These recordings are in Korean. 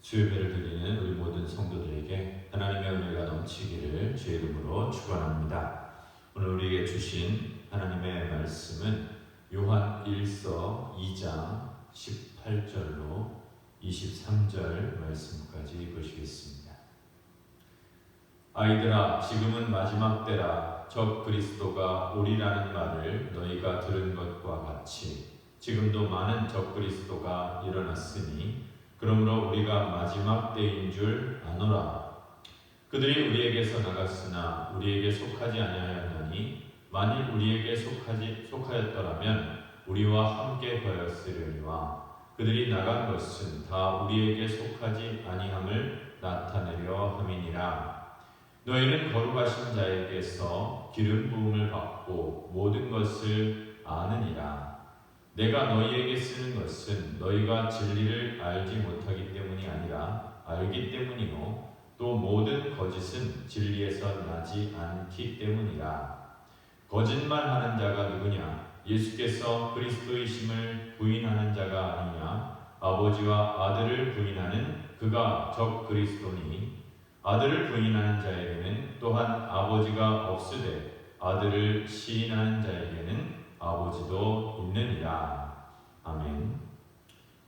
수요예배를 드리는 우리 모든 성도들에게 하나님의 은혜가 넘치기를 주의 이름으로 축원합니다. 오늘 우리에게 주신 하나님의 말씀은 요한 1서 2장 18절로 23절 말씀까지 보시겠습니다. 아이들아, 지금은 마지막 때라. 적 그리스도가 오리라는 말을 너희가 들은 것과 같이 지금도 많은 적 그리스도가 일어났으니 그러므로 우리가 마지막 때인 줄 아노라. 그들이 우리에게서 나갔으나 우리에게 속하지 아니하였나니 만일 우리에게 속하였더라면 우리와 함께 거였으려니와 그들이 나간 것은 다 우리에게 속하지 아니함을 나타내려 함이니라. 너희는 거룩하신 자에게서 기름 부음을 받고 모든 것을 아느니라. 내가 너희에게 쓰는 것은 너희가 진리를 알지 못하기 때문이 아니라 알기 때문이요 또 모든 거짓은 진리에서 나지 않기 때문이라. 거짓말하는 자가 누구냐? 예수께서 그리스도이심을 부인하는 자가 아니냐? 아버지와 아들을 부인하는 그가 적 그리스도니 아들을 부인하는 자에게는 또한 아버지가 없으되 아들을 시인하는 자에게는 아버지도 있느니라. 아멘.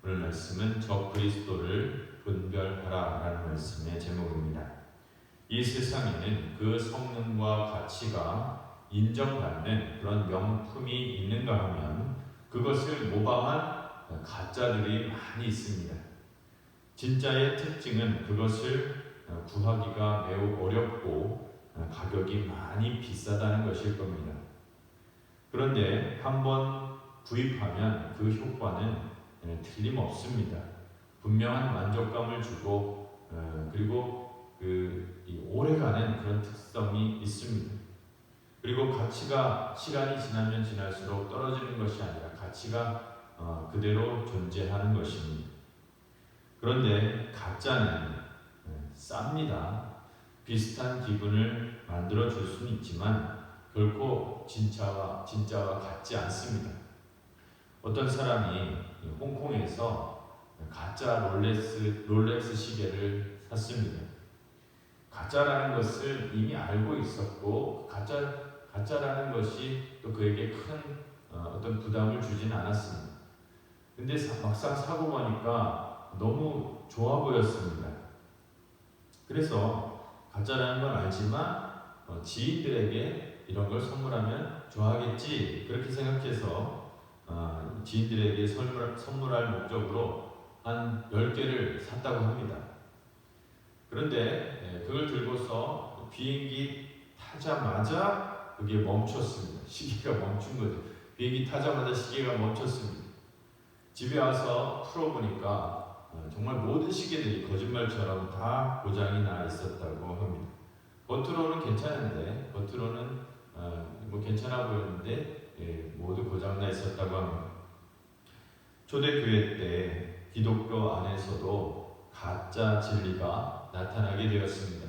오늘 말씀은 적 그리스도를 분별하라 라는 말씀의 제목입니다. 이 세상에는 그 성능과 가치가 인정받는 그런 명품이 있는가 하면 그것을 모방한 가짜들이 많이 있습니다. 진짜의 특징은 그것을 구하기가 매우 어렵고 가격이 많이 비싸다는 것일 겁니다. 그런데 한번 구입하면 그 효과는 틀림없습니다. 분명한 만족감을 주고 그리고 오래가는 그런 특성이 있습니다. 그리고 가치가 시간이 지나면 지날수록 떨어지는 것이 아니라 가치가 그대로 존재하는 것입니다. 그런데 가짜는 쌉니다. 비슷한 기분을 만들어줄 수는 있지만 결코 진짜와 같지 않습니다. 어떤 사람이 홍콩에서 가짜 롤렉스 시계를 샀습니다. 가짜라는 것을 이미 알고 있었고 가짜라는 것이 또 그에게 큰 어떤 부담을 주지는 않았습니다. 근데 막상 사고 보니까 너무 좋아 보였습니다. 그래서 가짜라는 걸 알지만 지인들에게 이런 걸 선물하면 좋아하겠지 그렇게 생각해서 지인들에게 선물할 목적으로 한 10개를 샀다고 합니다. 그런데 그걸 들고서 비행기 타자마자 그게 멈췄습니다. 시계가 멈춘 거죠. 비행기 타자마자 시계가 멈췄습니다. 집에 와서 풀어보니까 정말 모든 시계들이 거짓말처럼 다 고장이 나 있었다고 합니다. 겉으로는 괜찮은데 겉으로는 괜찮아 보였는데 모두 고장나 있었다고 합니다. 초대교회 때 기독교 안에서도 가짜 진리가 나타나게 되었습니다.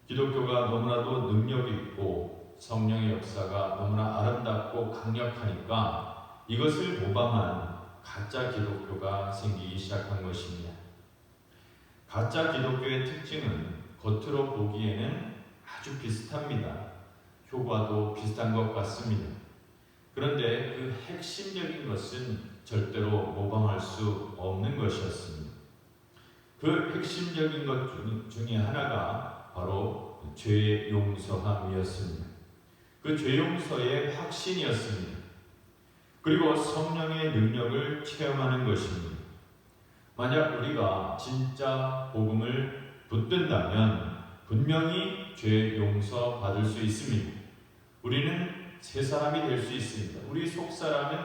기독교가 너무나도 능력 있고 성령의 역사가 너무나 아름답고 강력하니까 이것을 모방한 가짜 기독교가 생기기 시작한 것입니다. 가짜 기독교의 특징은 겉으로 보기에는 아주 비슷합니다. 효과도 비슷한 것 같습니다. 그런데 그 핵심적인 것은 절대로 모방할 수 없는 것이었습니다. 그 핵심적인 것 중에 하나가 바로 죄 용서함이었습니다. 그 죄 용서의 확신이었습니다. 그리고 성령의 능력을 체험하는 것입니다. 만약 우리가 진짜 복음을 붙든다면 분명히 죄 용서 받을 수 있습니다. 우리는 새 사람이 될 수 있습니다. 우리 속 사람은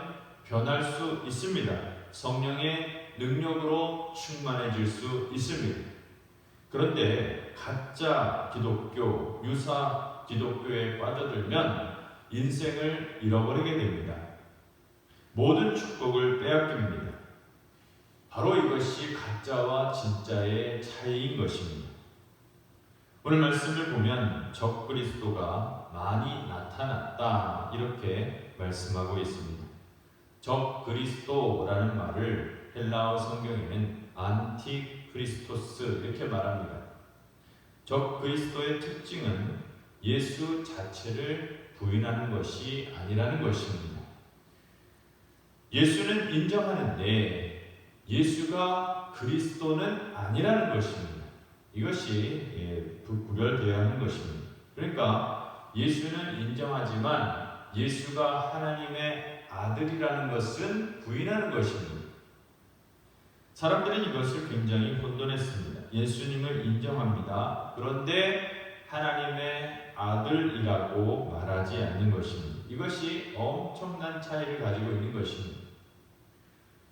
변할 수 있습니다. 성령의 능력으로 충만해질 수 있습니다. 그런데 가짜 기독교, 유사 기독교에 빠져들면 인생을 잃어버리게 됩니다. 모든 축복을 빼앗깁니다. 바로 이것이 가짜와 진짜의 차이인 것입니다. 오늘 말씀을 보면 적 그리스도가 많이 나타났다 이렇게 말씀하고 있습니다. 적 그리스도라는 말을 헬라어 성경에는 안티크리스토스 이렇게 말합니다. 적 그리스도의 특징은 예수 자체를 부인하는 것이 아니라는 것입니다. 예수는 인정하는데 예수가 그리스도는 아니라는 것입니다. 이것이 구별되어야 하는 것입니다. 그러니까 예수는 인정하지만 예수가 하나님의 아들이라는 것은 부인하는 것입니다. 사람들은 이것을 굉장히 혼돈했습니다. 예수님을 인정합니다. 그런데 하나님의 아들이라고 말하지 않는 것입니다. 이것이 엄청난 차이를 가지고 있는 것입니다.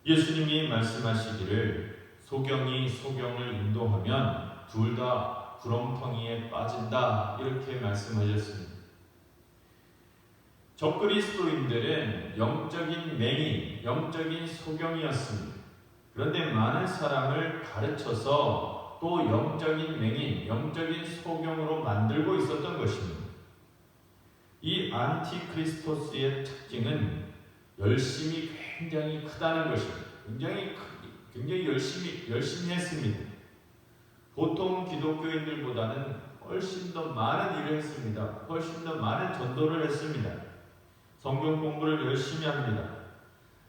예수님이 말씀하시기를 소경이 소경을 인도하면 둘 다 구렁텅이에 빠진다 이렇게 말씀하셨습니다. 적그리스도인들은 영적인 맹인, 영적인 소경이었습니다. 그런데 많은 사람을 가르쳐서 또 영적인 맹인, 영적인 소경으로 만들고 있었던 것입니다. 이 안티크리스토스의 특징은 열심이 굉장히 크다는 것입니다. 굉장히 열심히 했습니다. 보통 기독교인들보다는 훨씬 더 많은 일을 했습니다. 훨씬 더 많은 전도를 했습니다. 성경 공부를 열심히 합니다.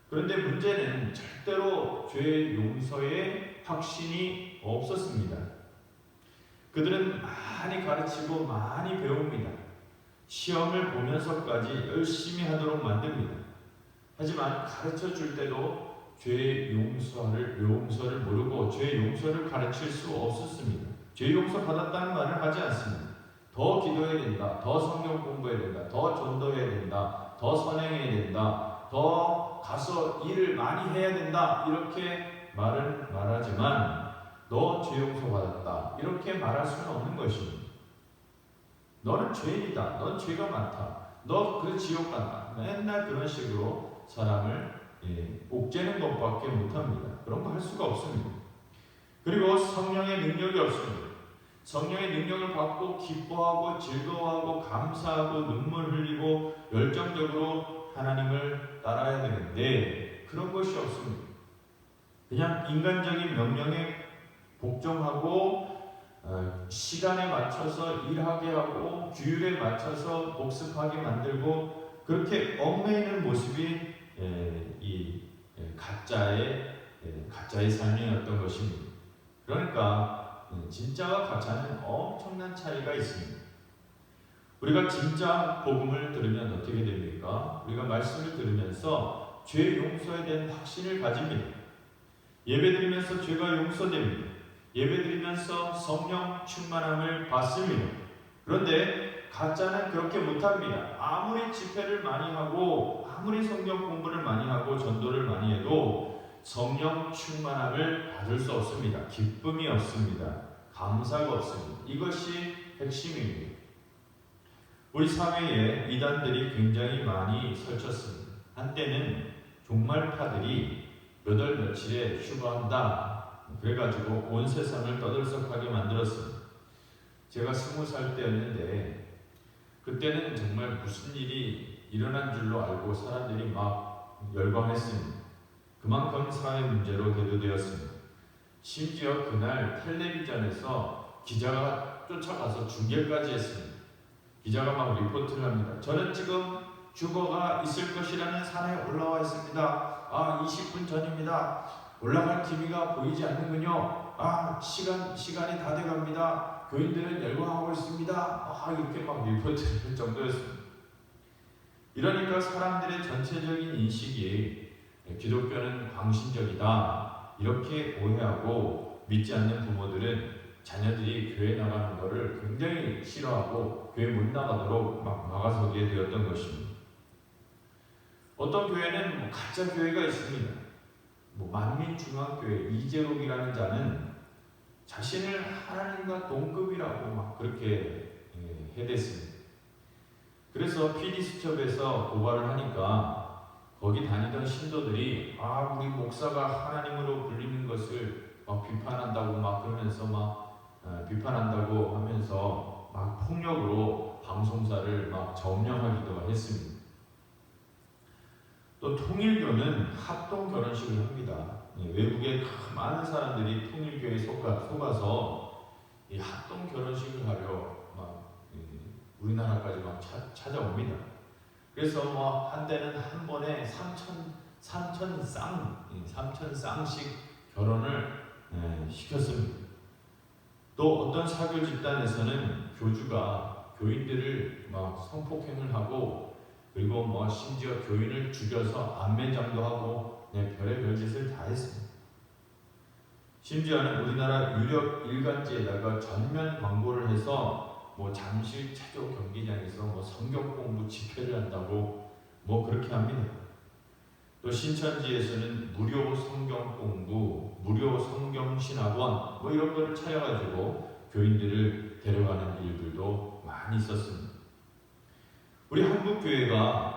그런데 문제는 절대로 죄 용서에 확신이 없었습니다. 그들은 많이 가르치고 많이 배웁니다. 시험을 보면서까지 열심히 하도록 만듭니다. 하지만 가르쳐 줄 때도 죄 용서를 모르고 죄 용서를 가르칠 수 없었습니다. 죄 용서 받았다는 말을 하지 않습니다. 더 기도해야 된다. 더 성경 공부해야 된다. 더 전도해야 된다. 더 선행해야 된다. 더 가서 일을 많이 해야 된다. 이렇게 말하지만 너 죄 용서 받았다. 이렇게 말할 수는 없는 것입니다. 너는 죄인이다. 넌 죄가 많다. 너 그 지옥 간다. 맨날 그런 식으로 사람을 옥죄는 것밖에 못합니다. 그런 거 할 수가 없습니다. 그리고 성령의 능력이 없습니다. 성령의 능력을 받고 기뻐하고 즐거워하고 감사하고 눈물 흘리고 열정적으로 하나님을 따라야 되는데 그런 것이 없습니다. 그냥 인간적인 명령에 복종하고 시간에 맞춰서 일하게 하고 규율에 맞춰서 복습하게 만들고 그렇게 얽매이는 모습이 이 가짜의 삶이었던 것입니다. 그러니까 진짜와 가짜는 엄청난 차이가 있습니다. 우리가 진짜 복음을 들으면 어떻게 됩니까? 우리가 말씀을 들으면서 죄 용서에 대한 확신을 가집니다. 예배드리면서 죄가 용서됩니다. 예배드리면서 성령 충만함을 받습니다. 그런데 가짜는 그렇게 못합니다. 아무리 집회를 많이 하고 아무리 성경 공부를 많이 하고 전도를 많이 해도 성령 충만함을 받을 수 없습니다. 기쁨이 없습니다. 감사가 없습니다. 이것이 핵심입니다. 우리 사회에 이단들이 굉장히 많이 설쳤습니다. 한때는 종말파들이 몇 월 며칠에 휴거한다. 그래가지고 온 세상을 떠들썩하게 만들었습니다. 제가 20살 때였는데 그때는 정말 무슨 일이 일어난 줄로 알고 사람들이 막 열광했습니다. 그만큼 사회 문제로 대두되었습니다. 심지어 그날 텔레비전에서 기자가 쫓아가서 중계까지 했습니다. 기자가 막 리포트를 합니다. 저는 지금 주거가 있을 것이라는 산에 올라와 있습니다. 20분 전입니다. 올라갈 기미가 보이지 않는군요. 시간이 다 돼갑니다. 교인들은 열광하고 있습니다. 이렇게 막 리포트를 할 정도였습니다. 이러니까 사람들의 전체적인 인식이 기독교는 광신적이다 이렇게 오해하고 믿지 않는 부모들은 자녀들이 교회 나가는 것을 굉장히 싫어하고 교회 못 나가도록 막 막아서게 되었던 것입니다. 어떤 교회는 가짜 교회가 있습니다. 만민중앙교회 이재록이라는 자는 자신을 하나님과 동급이라고 막 그렇게 해댔습니다. 그래서 PD수첩에서 고발을 하니까 거기 다니던 신도들이 우리 목사가 하나님으로 불리는 것을 막 비판한다고 막 그러면서 비판한다고 하면서 막 폭력으로 방송사를 막 점령하기도 했습니다. 또 통일교는 합동 결혼식을 합니다. 외국의 많은 사람들이 통일교에 속아서 이 합동 결혼식을 하려 막 우리나라까지 막 찾아옵니다. 그래서 뭐 한때는 한 번에 3천 쌍씩 결혼을 시켰습니다. 또 어떤 사교 집단에서는 교주가 교인들을 막 성폭행을 하고 그리고 뭐 심지어 교인을 죽여서 안매장도 하고 별의별 짓을 다 했습니다. 심지어는 우리나라 유력 일간지에다가 전면 광고를 해서 뭐 잠실 체조 경기장에서 뭐 성경 공부 집회를 한다고 뭐 그렇게 합니다. 또 신천지에서는 무료 성경 공부, 무료 성경 신학원 뭐 이런 거를 차려가지고 교인들을 데려가는 일들도 많이 있었습니다. 우리 한국 교회가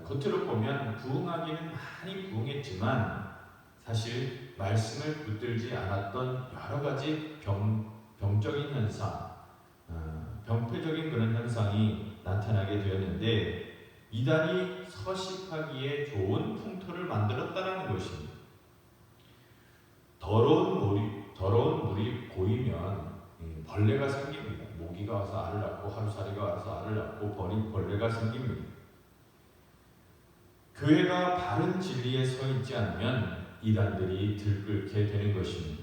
겉으로 보면 부흥하기는 많이 부흥했지만 사실 말씀을 붙들지 않았던 여러 가지 병적인 현상, 병폐적인 그런 현상이 나타나게 되었는데 이단이 서식하기에 좋은 풍토를 만들었다는 것입니다. 더러운 물이 고이면 벌레가 생깁니다. 모기가 와서 알을 낳고 하루살이가 와서 알을 낳고 벌레가 생깁니다. 교회가 바른 진리에 서 있지 않으면 이단들이 들끓게 되는 것입니다.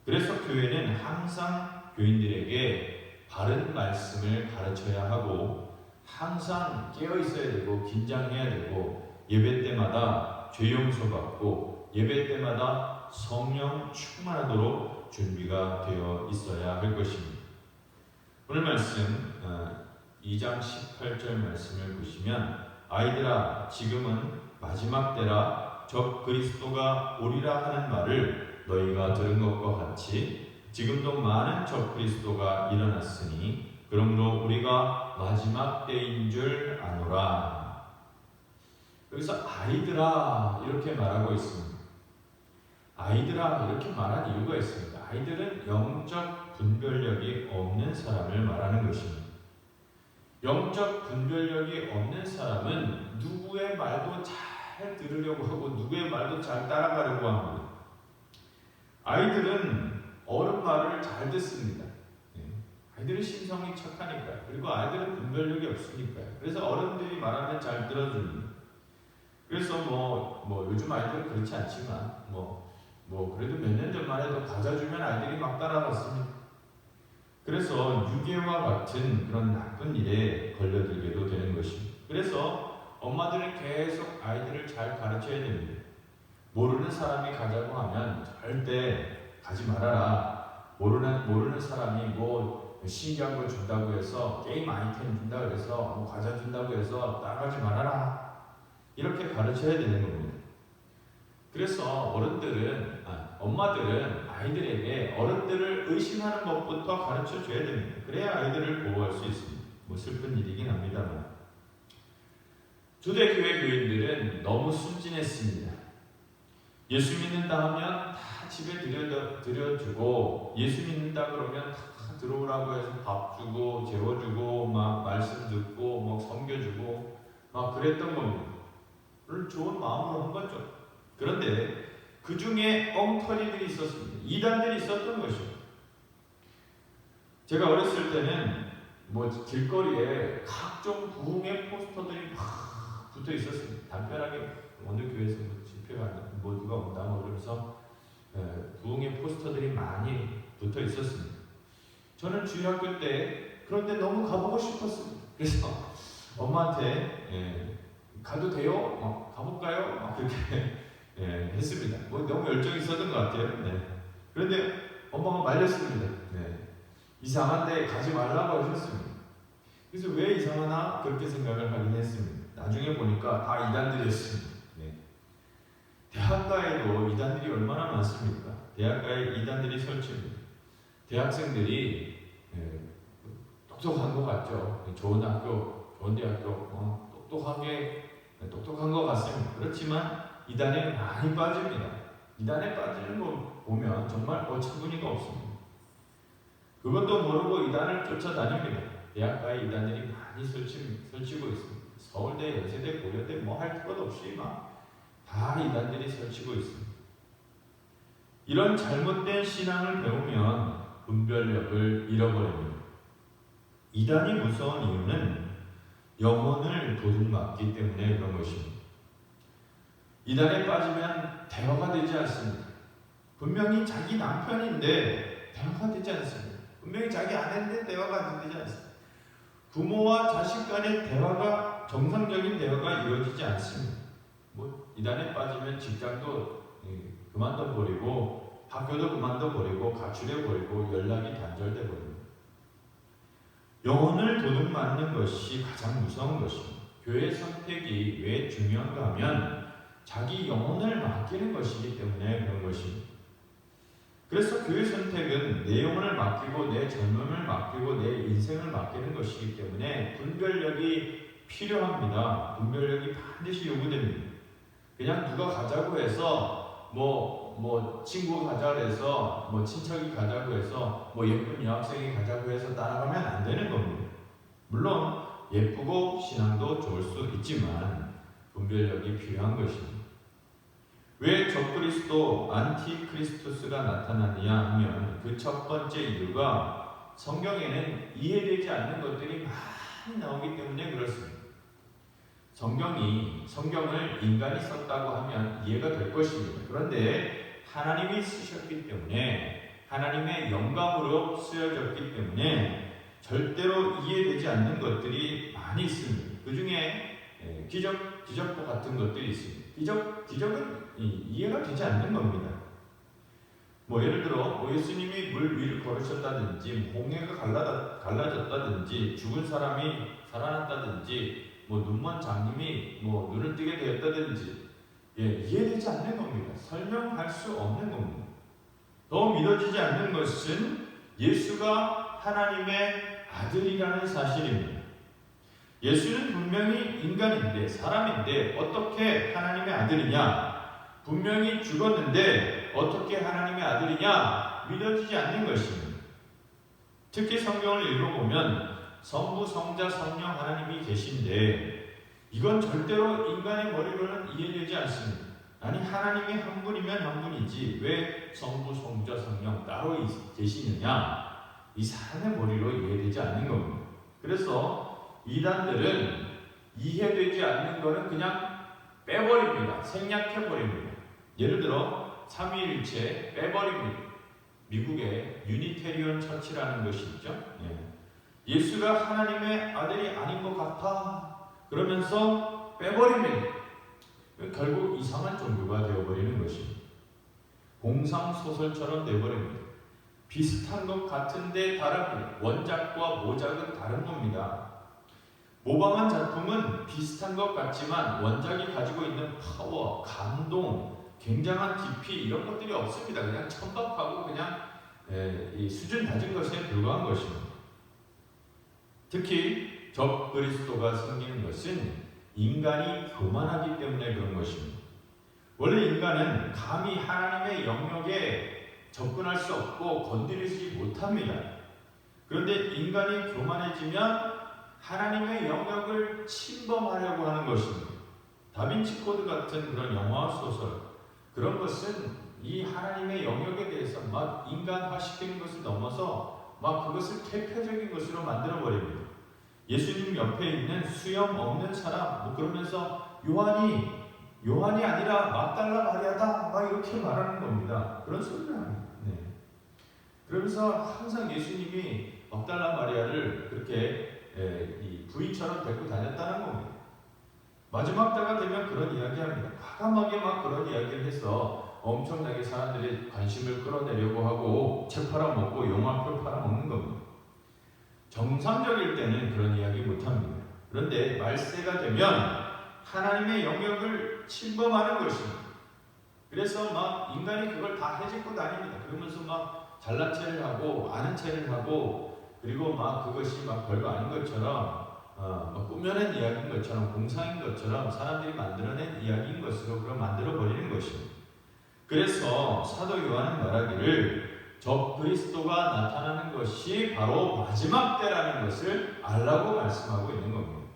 그래서 교회는 항상 교인들에게 바른 말씀을 가르쳐야 하고 항상 깨어 있어야 되고 긴장해야 되고 예배 때마다 죄 용서 받고 예배 때마다 성령 충만하도록 준비가 되어 있어야 할 것입니다. 오늘 말씀 2장 18절 말씀을 보시면 아이들아 지금은 마지막 때라 적 그리스도가 오리라 하는 말을 너희가 들은 것과 같이 지금도 많은 적 그리스도가 일어났으니 그러므로 우리가 마지막 때인 줄 아노라. 여기서 아이들아 이렇게 말하고 있습니다. 아이들아 이렇게 말한 이유가 있습니다. 아이들은 영적 분별력이 없는 사람을 말하는 것입니다. 영적 분별력이 없는 사람은 누구의 말도 잘 들으려고 하고 누구의 말도 잘 따라가려고 합니다. 아이들은 어른 말을 잘 듣습니다. 아이들은 심성이 착하니까요. 그리고 아이들은 분별력이 없으니까요. 그래서 어른들이 말하면 잘 들어줍니다. 그래서 뭐 요즘 아이들은 그렇지 않지만 그래도 몇 년 전만 해도 과자 주면 아이들이 막 따라갔습니다. 그래서 유괴와 같은 그런 나쁜 일에 걸려들게도 되는 것입니다. 그래서 엄마들은 계속 아이들을 잘 가르쳐야 됩니다. 모르는 사람이 가자고 하면 절대 가지 말아라. 모르는 사람이 뭐 신기한 걸 준다고 해서 게임 아이템 준다고 해서 뭐 과자 준다고 해서 따라가지 말아라. 이렇게 가르쳐야 되는 겁니다. 그래서 엄마들은 아이들에게 어른들을 의심하는 것부터 가르쳐 줘야 됩니다. 그래야 아이들을 보호할 수 있습니다. 뭐 슬픈 일이긴 합니다만. 초대교회 교인들은 너무 순진했습니다. 예수 믿는다 하면 다 집에 들여주고 예수 믿는다 그러면 다 들어오라고 해서 밥 주고 재워주고 막 말씀 듣고 막 섬겨주고 막 그랬던 겁니다. 그걸 좋은 마음으로 한 거죠. 그런데 그 중에 엉터리들이 있었습니다. 이단들이 있었던 것이죠. 제가 어렸을 때는 뭐 길거리에 각종 부흥의 포스터들이 막 붙어 있었습니다. 단편하게 어느 교회에서 뭐 집회가 뭐 누가 온다 뭐 그러면서 부흥의 포스터들이 많이 붙어 있었습니다. 저는 주일학교 때 그런데 너무 가보고 싶었습니다. 그래서 엄마한테 가도 돼요? 가볼까요? 막 그렇게 했습니다. 뭐 너무 열정이 있었던 것 같아요. 그런데 엄마가 말렸습니다. 이상한데 가지 말라고 하셨습니다. 그래서 왜 이상하나 그렇게 생각을 하긴 했습니다. 나중에 보니까 다 이단들이었습니다. 대학가에도 이단들이 얼마나 많습니까? 대학가에 이단들이 설치입니다. 대학생들이 똑똑한 것 같죠. 좋은 학교, 좋은 대학교, 똑똑한 것 같습니다. 그렇지만 이단에 많이 빠집니다. 이단에 빠지는 거 보면 정말 어처구니가 없습니다. 그것도 모르고 이단을 쫓아다닙니다. 대학가에 이단들이 많이 설치고 있습니다. 서울대, 연세대, 고려대 뭐 할 것 없이 막 다 이단들이 설치고 있습니다. 이런 잘못된 신앙을 배우면 분별력을 잃어버립니다. 이단이 무서운 이유는 영혼을 도둑맞기 때문에 그런 것입니다. 이단에 빠지면 대화가 되지 않습니다. 분명히 자기 남편인데 대화가 되지 않습니다. 분명히 자기 아내인데 대화가 되지 않습니다. 부모와 자식 간의 대화가 정상적인 대화가 이루어지지 않습니다. 이단에 빠지면 직장도 그만둬 버리고 학교도 그만둬 버리고 가출해 버리고 연락이 단절돼 버립니다. 영혼을 도둑맞는 것이 가장 무서운 것입니다. 교회 선택이 왜 중요한가 하면 자기 영혼을 맡기는 것이기 때문에 그런 것입니다. 그래서 교회 선택은 내 영혼을 맡기고 내 젊음을 맡기고 내 인생을 맡기는 것이기 때문에 분별력이 필요합니다. 분별력이 반드시 요구됩니다. 그냥 누가 가자고 해서 친구가 가자고 해서 친척이 가자고 해서 예쁜 여학생이 가자고 해서 따라가면 안 되는 겁니다. 물론 예쁘고 신앙도 좋을 수 있지만 분별력이 필요한 것입니다. 왜 적그리스도 안티크리스토스가 나타나느냐 하면 그 첫 번째 이유가 성경에는 이해되지 않는 것들이 많이 나오기 때문에 그렇습니다. 성경을 인간이 썼다고 하면 이해가 될 것입니다. 그런데 하나님이 쓰셨기 때문에 하나님의 영감으로 쓰여졌기 때문에 절대로 이해되지 않는 것들이 많이 있습니다. 그 중에 기적과 같은 것들이 있습니다. 기적은 이해가 되지 않는 겁니다. 예를 들어 예수님이 물 위를 걸으셨다든지 홍해가 갈라졌다든지 죽은 사람이 살아났다든지 눈먼 장님이 눈을 뜨게 되었다든지 이해되지 않는 겁니다. 설명할 수 없는 겁니다. 더 믿어지지 않는 것은 예수가 하나님의 아들이라는 사실입니다. 예수는 분명히 인간인데 사람인데 어떻게 하나님의 아들이냐? 분명히 죽었는데 어떻게 하나님의 아들이냐? 믿어지지 않는 것입니다. 특히 성경을 읽어보면 성부, 성자, 성령 하나님이 계신데 이건 절대로 인간의 머리로는 이해되지 않습니다. 아니 하나님이 한 분이면 한 분이지 왜 성부, 성자, 성령 따로 계시느냐? 이 사람의 머리로 이해되지 않는 겁니다. 그래서 이단들은 이해되지 않는 것은 그냥 빼버립니다. 생략해버립니다. 예를 들어 삼위일체 빼버립니다. 미국의 유니테리언 처치라는 것이 있죠. 예수가 하나님의 아들이 아닌 것 같아 그러면서 빼버립니다. 결국 이상한 종교가 되어버리는 것입니다. 공상소설처럼 되어버립니다. 비슷한 것 같은데 다릅니다. 원작과 모작은 다른 겁니다. 모방한 작품은 비슷한 것 같지만 원작이 가지고 있는 파워, 감동, 굉장한 깊이 이런 것들이 없습니다. 그냥 천박하고 그냥 이 수준 낮은 것에 불과한 것입니다. 특히 적그리스도가 생기는 것은 인간이 교만하기 때문에 그런 것입니다. 원래 인간은 감히 하나님의 영역에 접근할 수 없고 건드리지 못합니다. 그런데 인간이 교만해지면 하나님의 영역을 침범하려고 하는 것입니다. 다빈치 코드 같은 그런 영화 소설 그런 것은 이 하나님의 영역에 대해서 막 인간화시키는 것을 넘어서 막 그것을 대표적인 것으로 만들어버립니다. 예수님 옆에 있는 수염 없는 사람 그러면서 요한이 아니라 막달라 마리아다 막 이렇게 말하는 겁니다. 그런 소리를 합니다. 그러면서 항상 예수님이 막달라 마리아를 그렇게 이 부인처럼 데리고 다녔다는 겁니다. 마지막 때가 되면 그런 이야기합니다. 과감하게 막 그런 이야기를 해서 엄청나게 사람들이 관심을 끌어내려고 하고 책 팔아먹고 영화표 팔아먹는 겁니다. 정상적일 때는 그런 이야기 못합니다. 그런데 말세가 되면 하나님의 영역을 침범하는 것입니다. 그래서 막 인간이 그걸 다 해집고 다닙니다. 그러면서 막 잘난 체를 하고 아는 체를 하고 그리고 막 그것이 막 별거 아닌 것처럼 막 꾸며낸 이야기인 것처럼 공상인 것처럼 사람들이 만들어낸 이야기인 것으로 그걸 만들어버리는 것입니다. 그래서 사도 요한은 말하기를 적그리스도가 나타나는 것이 바로 마지막 때라는 것을 알라고 말씀하고 있는 겁니다.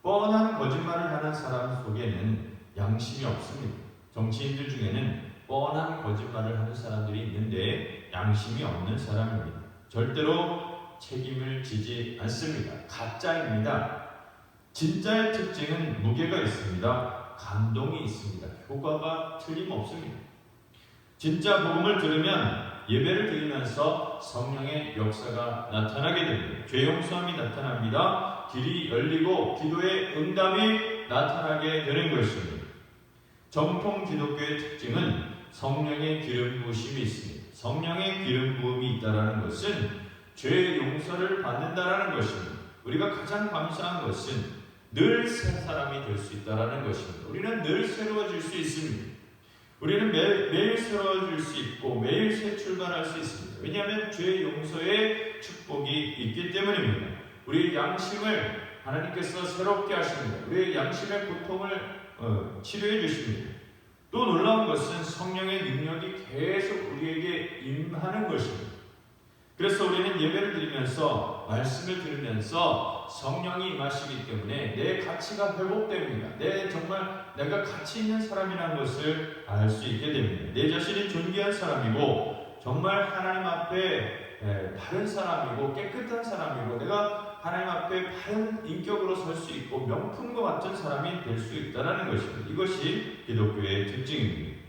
뻔한 거짓말을 하는 사람 속에는 양심이 없습니다. 정치인들 중에는 뻔한 거짓말을 하는 사람들이 있는데 양심이 없는 사람입니다. 절대로 책임을 지지 않습니다. 가짜입니다. 진짜의 특징은 무게가 있습니다. 감동이 있습니다. 효과가 틀림없습니다. 진짜 복음을 들으면 예배를 드리면서 성령의 역사가 나타나게 됩니다. 죄 용서함이 나타납니다. 길이 열리고 기도의 응답이 나타나게 되는 것입니다. 정통 기독교의 특징은 성령의 기름 부으심이 있습니다. 성령의 기름 부음이 있다는 것은 죄 용서를 받는다라는 것입니다. 우리가 가장 감사한 것은 늘 새 사람이 될 수 있다는 것입니다. 우리는 늘 새로워질 수 있습니다. 우리는 매일 새로워질 수 있고 매일 새 출발할 수 있습니다. 왜냐하면 죄 용서의 축복이 있기 때문입니다. 우리의 양심을 하나님께서 새롭게 하십니다. 우리의 양심의 고통을 치료해 주십니다. 또 놀라운 것은 성령의 능력이 계속 우리에게 임하는 것입니다. 그래서 우리는 예배를 드리면서 말씀을 들으면서 성령이 임하시기 때문에 내 가치가 회복됩니다. 내가 가치 있는 사람이라는 것을 알 수 있게 됩니다. 내 자신이 존귀한 사람이고 정말 하나님 앞에 바른 사람이고 깨끗한 사람이고 내가 하나님 앞에 바른 인격으로 설 수 있고 명품과 같은 사람이 될 수 있다는 것입니다. 이것이 기독교의 특징입니다.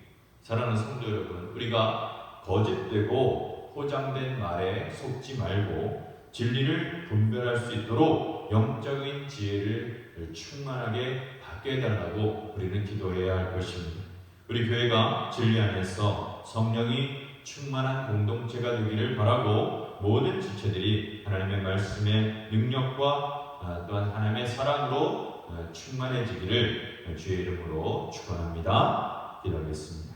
사랑하는 성도 여러분, 우리가 거짓되고 포장된 말에 속지 말고 진리를 분별할 수 있도록 영적인 지혜를 충만하게 받게 해달라고 우리는 기도해야 할 것입니다. 우리 교회가 진리 안에서 성령이 충만한 공동체가 되기를 바라고 모든 지체들이 하나님의 말씀의 능력과 또한 하나님의 사랑으로 충만해지기를 주의 이름으로 축원합니다. 기도하겠습니다.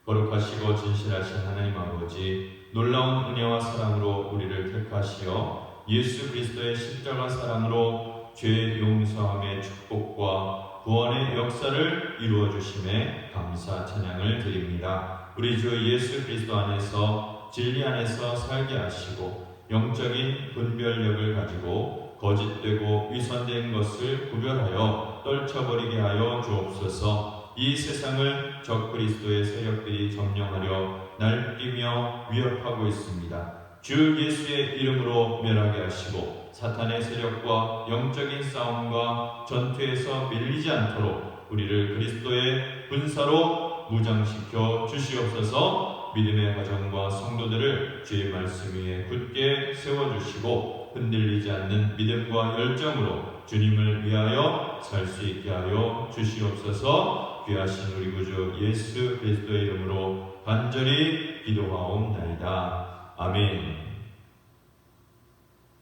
거룩하시고 진실하신 하나님 아버지, 놀라운 은혜와 사랑으로 우리를 택하시어 예수 그리스도의 십자가 사랑으로 죄 용서함의 축복과 구원의 역사를 이루어 주심에 감사 찬양을 드립니다. 우리 주 예수 그리스도 안에서 진리 안에서 살게 하시고 영적인 분별력을 가지고 거짓되고 위선된 것을 구별하여 떨쳐버리게 하여 주옵소서. 이 세상을 적 그리스도의 세력들이 점령하려 날뛰며 위협하고 있습니다. 주 예수의 이름으로 멸하게 하시고 사탄의 세력과 영적인 싸움과 전투에서 밀리지 않도록 우리를 그리스도의 군사로 무장시켜 주시옵소서. 믿음의 가정과 성도들을 주의 말씀 위에 굳게 세워주시고 흔들리지 않는 믿음과 열정으로 주님을 위하여 살 수 있게 하여 주시옵소서. 귀하신 우리 구주 예수 그리스도의 이름으로 간절히 기도하옵나이다. 아멘.